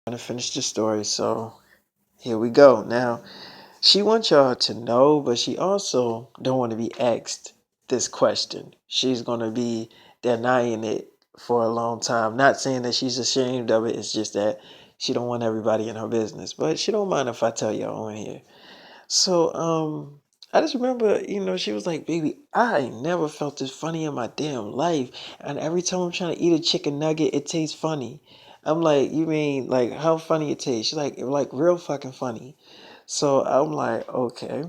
To finish the story, so here we go. Now, she wants y'all to know, but she also don't want to be asked this question. She's gonna be denying it for a long time. Not saying that she's ashamed of it. It's just that she don't want everybody in her business. But she don't mind if I tell y'all on here. So, I just remember, she was like, "Baby, I ain't never felt this funny in my damn life. And every time I'm trying to eat a chicken nugget, it tastes funny." I'm like, "You mean like how funny it tastes?" She's like real fucking funny. So I'm like, okay.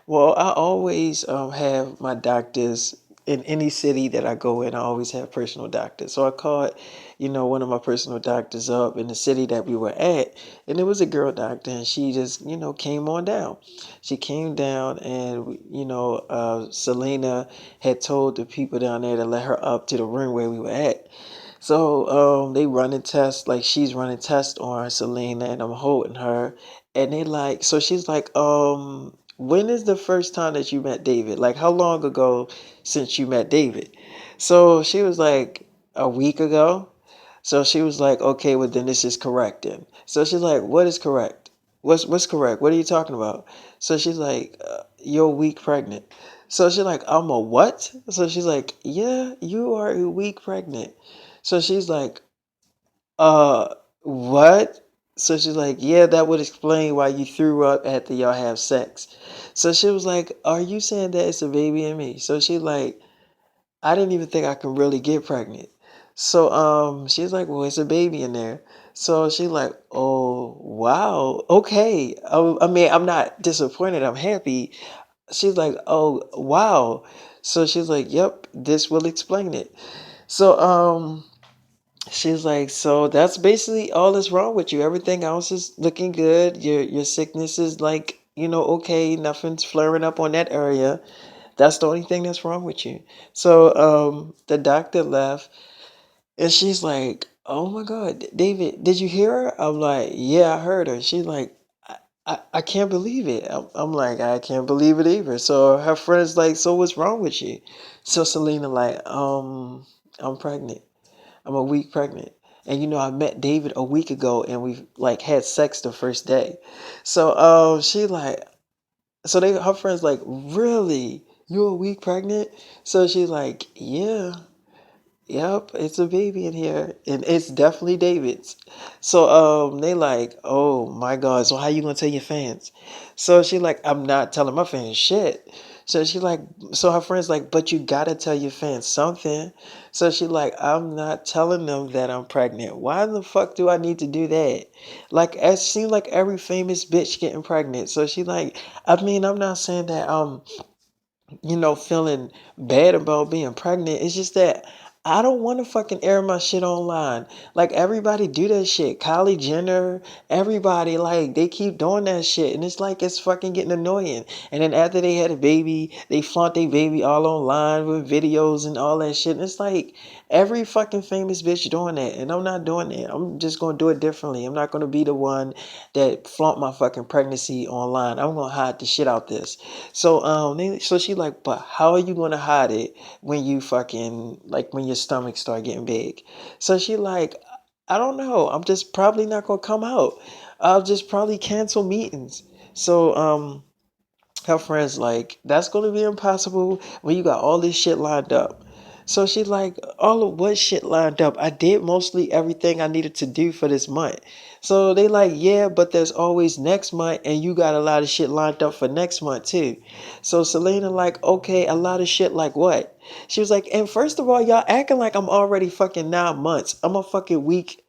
Well, I always have my doctors in any city that I go in. I always have personal doctors. So I called, one of my personal doctors up in the city that we were at, and it was a girl doctor, and she just, came on down. She came down, and Selena had told the people down there to let her up to the room where we were at. So they running tests, like she's running tests on Selena, and I'm holding her, and they like, so she's like, when is the first time that you met David? Like, how long ago since you met David? So she was like, a week ago. So she was like, okay, well then this is correct then. So she's like, what is correct? What's correct? What are you talking about? So she's like, you're a week pregnant. So she's like, I'm a what? So she's like, yeah, you are a week pregnant. So she's like, uh, what? So she's like, yeah, that would explain why you threw up after y'all have sex. So she was like, are you saying that it's a baby in me? So she's like, I didn't even think I could really get pregnant. So she's like, well, it's a baby in there. So she's like, oh wow, okay. I mean, I'm not disappointed. I'm happy. She's like, oh wow. So she's like, yep, this will explain it. So she's like, so that's basically all that's wrong with you. Everything else is looking good. Your sickness is like, okay, nothing's flaring up on that area. That's the only thing that's wrong with you. So the doctor left, and she's like, "Oh my God, David, did you hear her?" I'm like, "Yeah, I heard her." She's like, I can't believe it." I'm like, "I can't believe it either." So her friend's like, "So what's wrong with you?" So Selena like, I'm pregnant. I'm a week pregnant. And I met David a week ago, and we like had sex the first day. So she like, so they her friends like, really? You a week pregnant? So she's like, yeah. Yep, it's a baby in here, and it's definitely David's. So they like, oh my God, so how you gonna tell your fans? So she like, I'm not telling my fans shit. So she like, so her friends like, but you gotta tell your fans something. So she like, I'm not telling them that I'm pregnant. Why the fuck do I need to do that? Like, it seems like every famous bitch getting pregnant. So she like, I mean, I'm not saying that feeling bad about being pregnant. It's just that I don't want to fucking air my shit online. Like everybody do that shit. Kylie Jenner, everybody like they keep doing that shit, and it's like it's fucking getting annoying. And then after they had a baby, they flaunt their baby all online with videos and all that shit. And it's like every fucking famous bitch doing that, and I'm not doing that. I'm just gonna do it differently. I'm not gonna be the one that flaunt my fucking pregnancy online. I'm gonna hide the shit out this. So so she like, but how are you gonna hide it when you fucking like when your stomach start getting big? So she like, I don't know. I'm just probably not gonna come out. I'll just probably cancel meetings. So her friends like, that's gonna be impossible when you got all this shit lined up. So she like, all of what shit lined up? I did mostly everything I needed to do for this month. So they like, yeah, but there's always next month, and you got a lot of shit lined up for next month too. So Selena like, okay, a lot of shit like what? She was like, and first of all, y'all acting like I'm already fucking 9 months. I'm a fucking week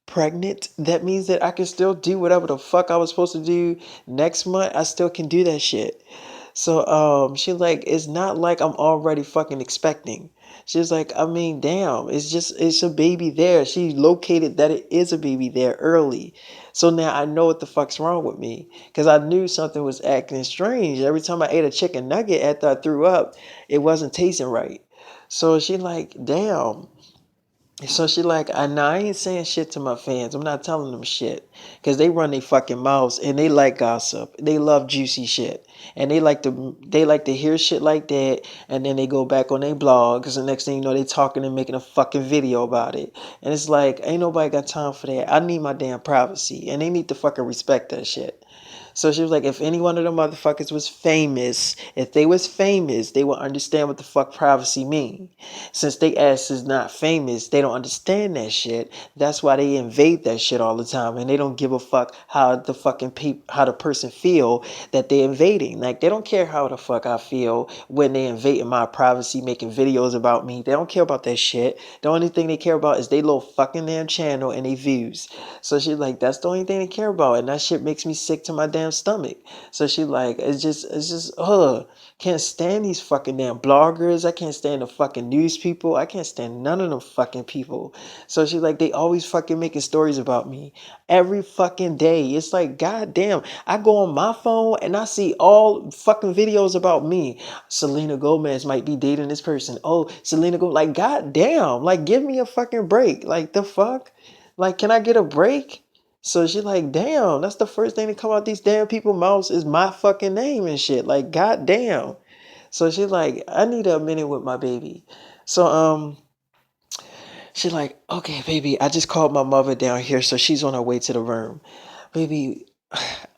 pregnant. That means that I can still do whatever the fuck I was supposed to do next month. I still can do that shit. So she's like, it's not like I'm already fucking expecting. She's like, I mean, damn, it's a baby there. She located that it is a baby there early. So now I know what the fuck's wrong with me. Cause I knew something was acting strange. Every time I ate a chicken nugget after I threw up, it wasn't tasting right. So she like, damn. So she like, I ain't saying shit to my fans. I'm not telling them shit because they run their fucking mouths and they like gossip. They love juicy shit and they like to hear shit like that, and then they go back on their blogs and next thing you know they talking and making a fucking video about it. And it's like, ain't nobody got time for that. I need my damn privacy and they need to fucking respect that shit. So she was like, if any one of them motherfuckers was famous, if they was famous, they would understand what the fuck privacy mean. Since they ass is not famous, they don't understand that shit. That's why they invade that shit all the time, and they don't give a fuck how the fucking how the person feel that they invading. Like they don't care how the fuck I feel when they invading my privacy, making videos about me. They don't care about that shit. The only thing they care about is they little fucking damn channel and they views. So she like, that's the only thing they care about, and that shit makes me sick to my damn stomach. So she like, it's just can't stand these fucking damn bloggers. I can't stand the fucking news people. I can't stand none of them fucking people. So she's like, they always fucking making stories about me every fucking day. It's like, goddamn, I go on my phone and I see all fucking videos about me. Selena Gomez might be dating this person. Oh, Selena Gomez, like, goddamn, like, give me a fucking break. Like, the fuck? Like, can I get a break? So she like, damn, that's the first thing to come out these damn people mouths is my fucking name and shit. Like, goddamn. So she like, I need a minute with my baby. So she like, okay, baby, I just called my mother down here, so she's on her way to the room. Baby,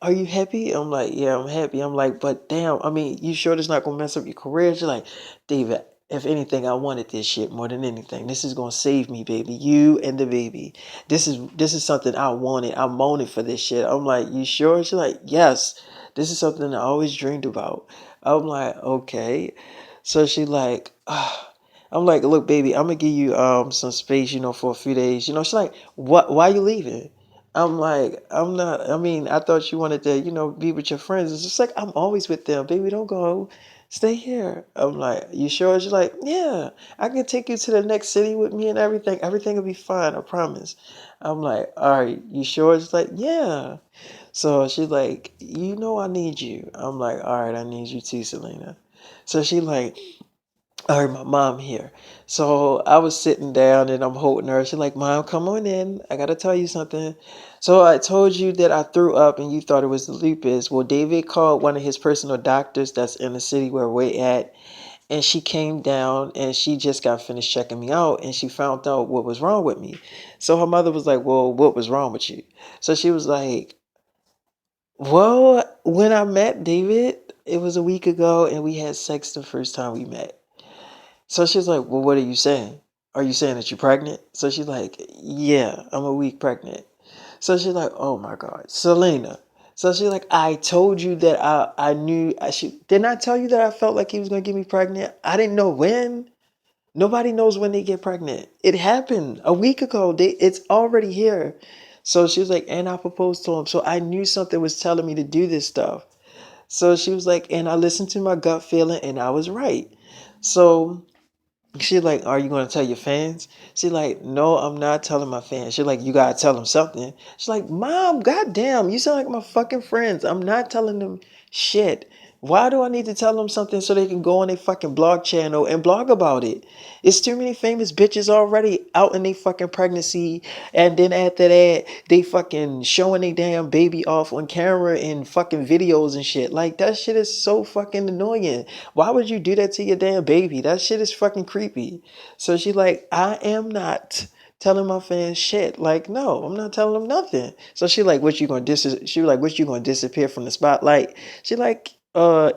are you happy? I'm like, yeah, I'm happy. I'm like, but damn, I mean, you sure this not gonna mess up your career? She's like, David, if anything, I wanted this shit more than anything. This is gonna save me, baby. You and the baby. This is something I wanted. I moanted for this shit. I'm like, you sure? She's like, yes. This is something I always dreamed about. I'm like, okay. So she like, I'm like, look, baby, I'm gonna give you some space, for a few days. She's like, what? Why you leaving? I'm like, I'm not. I mean, I thought you wanted to, be with your friends. It's just like I'm always with them, baby. Don't go, stay here. I'm like, you sure? She's like, yeah, I can take you to the next city with me and everything. Everything will be fine. I promise. I'm like, all right, you sure? She's like, yeah. So she's like, I need you. I'm like, all right, I need you too, Selena. So she like, I heard my mom here. So I was sitting down and I'm holding her. She's like, Mom, come on in. I gotta tell you something. So I told you that I threw up and you thought it was the lupus. Well, David called one of his personal doctors that's in the city where we're at, and she came down and she just got finished checking me out and she found out what was wrong with me. So her mother was like, well, what was wrong with you? So she was like, well, when I met David, it was a week ago and we had sex the first time we met. So she's like, well, what are you saying? Are you saying that you're pregnant? So she's like, yeah, I'm a week pregnant. So she's like, oh my God, Selena. So she's like, I told you that I knew didn't I tell you that I felt like he was gonna get me pregnant? I didn't know when. Nobody knows when they get pregnant. It happened a week ago. It's already here. So she was like, and I proposed to him. So I knew something was telling me to do this stuff. So she was like, and I listened to my gut feeling and I was right. So she like, are you gonna tell your fans? She like, no, I'm not telling my fans. She like, you gotta tell them something. She's like, Mom, goddamn, you sound like my fucking friends. I'm not telling them shit. Why do I need to tell them something so they can go on their fucking blog channel and blog about it? It's too many famous bitches already out in their fucking pregnancy, and then after that, they fucking showing their damn baby off on camera and fucking videos and shit. Like that shit is so fucking annoying. Why would you do that to your damn baby? That shit is fucking creepy. So she like, I am not telling my fans shit. Like, no, I'm not telling them nothing. So she like, what you gonna she was like, what you gonna disappear from the spotlight? She like,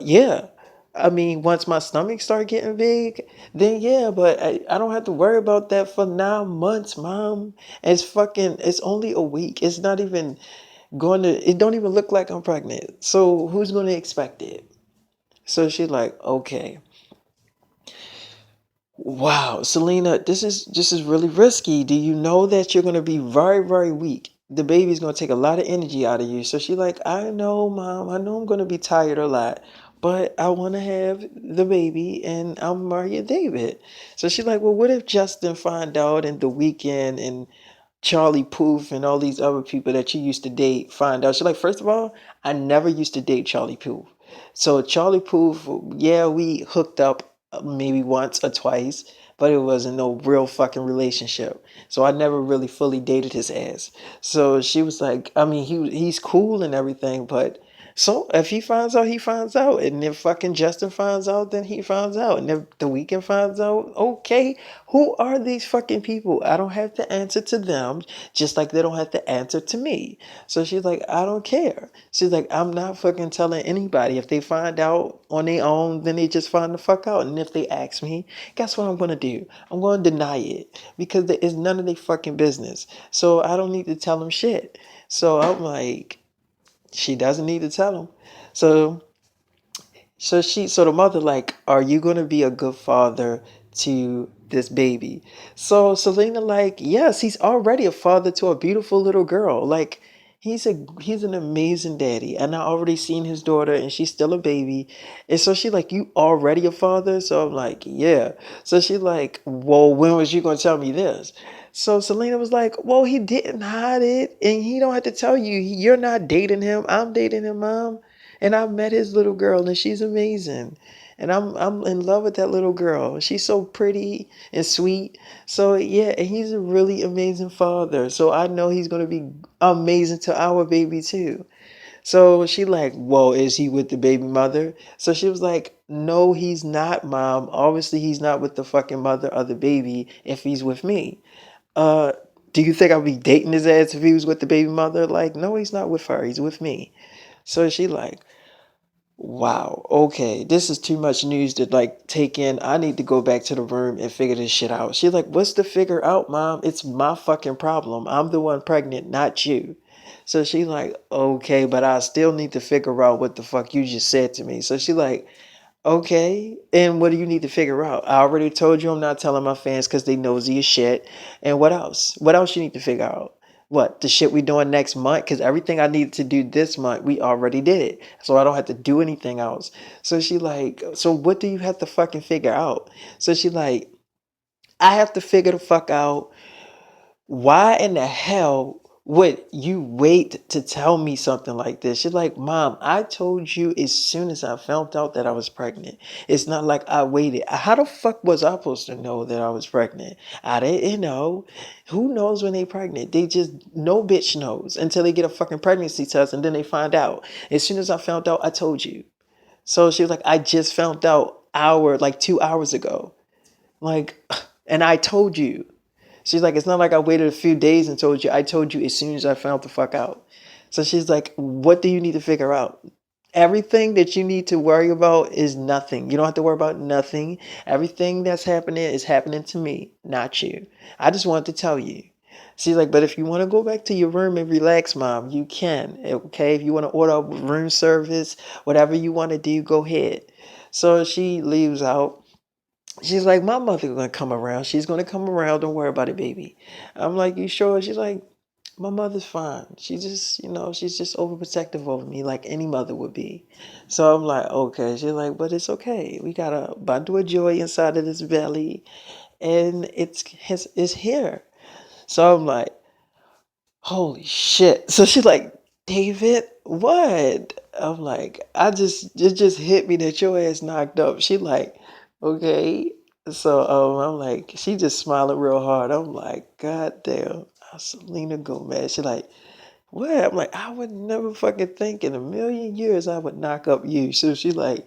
yeah. I mean, once my stomach start getting big, then yeah, but I don't have to worry about that for 9 months, Mom. It's only a week. It's not even it don't even look like I'm pregnant. So who's gonna expect it? So she's like, okay. Wow, Selena, this is really risky. Do you know that you're gonna be very, very weak? The baby's gonna take a lot of energy out of you. So she like, I know, Mom, I know I'm gonna be tired a lot, but I wanna have the baby and I'm Maria David. So she's like, well, what if Justin find out and the weekend and Charlie Puth and all these other people that you used to date find out? She's like, first of all, I never used to date Charlie Puth. So Charlie Puth, yeah, we hooked up maybe once or twice, but it wasn't no real fucking relationship. So I never really fully dated his ass. So she was like, I mean, he's cool and everything, but so if he finds out, he finds out, and if fucking Justin finds out, then he finds out, and if the weekend finds out, okay. Who are these fucking people? I don't have to answer to them, just like they don't have to answer to me. So she's like, I don't care. She's like, I'm not fucking telling anybody. If they find out on their own, then they just find the fuck out. And if they ask me, guess what I'm gonna do? I'm gonna deny it because it's none of their fucking business. So I don't need to tell them shit. So I'm like, she doesn't need to tell them. So so the mother like, are you gonna be a good father to this baby? So Selena like, yes, he's already a father to a beautiful little girl. Like he's an amazing daddy. And I already seen his daughter and she's still a baby. And so she like, you already a father? So I'm like, yeah. So she like, well, when was you gonna tell me this? So Selena was like, well, he didn't hide it and he don't have to tell you. You're not dating him. I'm dating him, mom. And I met his little girl and she's amazing. And I'm in love with that little girl. She's so pretty and sweet. So yeah, and he's a really amazing father. So I know he's gonna be amazing to our baby too. So she like, whoa, is he with the baby mother? So she was like, no, he's not, mom. Obviously he's not with the fucking mother of the baby if he's with me. Uh, do you think I'd be dating his ass if he was with the baby mother? Like, no, he's not with her. He's with me. So she like, wow, okay, this is too much news to like take in. I need to go back to the room and figure this shit out. She's like, what's to figure out, mom? It's my fucking problem. I'm the one pregnant, not you. So she like, okay, but I still need to figure out what the fuck you just said to me. So she like, okay, and what do you need to figure out? I already told you I'm not telling my fans because they nosy as shit. And what else? What else you need to figure out? What, the shit we doing next month? Because everything I needed to do this month, we already did it. So I don't have to do anything else. So she like, so what do you have to fucking figure out? So she like, I have to figure the fuck out why in the hell would you wait to tell me something like this? She's like, Mom, I told you as soon as I found out that I was pregnant. It's not like I waited. How the fuck was I supposed to know that I was pregnant? I didn't know. Who knows when they pregnant? They just, no bitch knows until they get a fucking pregnancy test and then they find out. As soon as I found out, I told you. So she was like, I just found out like 2 hours ago. Like, and I told you. She's like, it's not like I waited a few days and told you. I told you as soon as I found the fuck out. So she's like, what do you need to figure out? Everything that you need to worry about is nothing. You don't have to worry about nothing. Everything that's happening is happening to me, not you. I just wanted to tell you. She's like, but if you want to go back to your room and relax, mom, you can. Okay, if you want to order room service, whatever you want to do, go ahead. So she leaves out. She's like, my mother gonna come around. She's gonna come around. Don't worry about it, baby. I'm like, you sure? She's like, my mother's fine. She just, she's just overprotective over me like any mother would be. So I'm like, okay. She's like, but it's okay. We got a bundle of joy inside of this belly, and it's here. So I'm like, holy shit. So she's like, David, what? I'm like, it just hit me that your ass knocked up. She like, okay. So I'm like, she just smiling real hard. I'm like, God damn, Selena Gomez. She like, what? I'm like, I would never fucking think in a million years I would knock up you. So she like,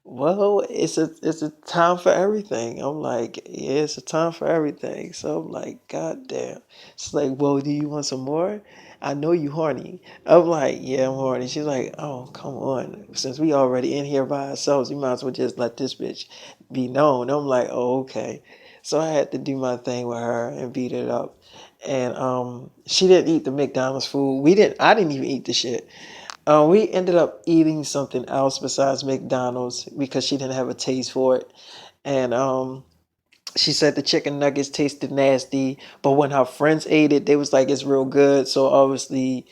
well, it's a time for everything. I'm like, yeah, it's a time for everything. So I'm like, God damn. She's like, well, do you want some more? I know you horny. I'm like, yeah, I'm horny. She's like, oh, come on. Since we already in here by ourselves, you might as well just let this bitch be known. I'm like, oh, okay. So I had to do my thing with her and beat it up. And she didn't eat the McDonald's food. I didn't even eat the shit. We ended up eating something else besides McDonald's because she didn't have a taste for it. And she said the chicken nuggets tasted nasty, but when her friends ate it, they was like, it's real good. So obviously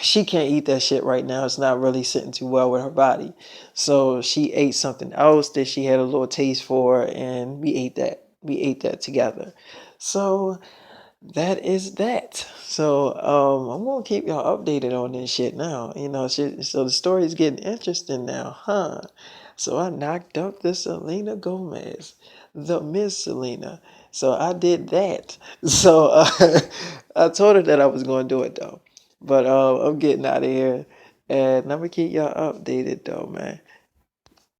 she can't eat that shit right now. It's not really sitting too well with her body. So she ate something else that she had a little taste for, and we ate that. We ate that together. So that is that. So I'm gonna keep y'all updated on this shit now. So the story is getting interesting now, huh? So I knocked up the Selena Gomez, the Miss Selena. So I did that. So I told her that I was going to do it though. But I'm getting out of here, and I'm gonna keep y'all updated though, man.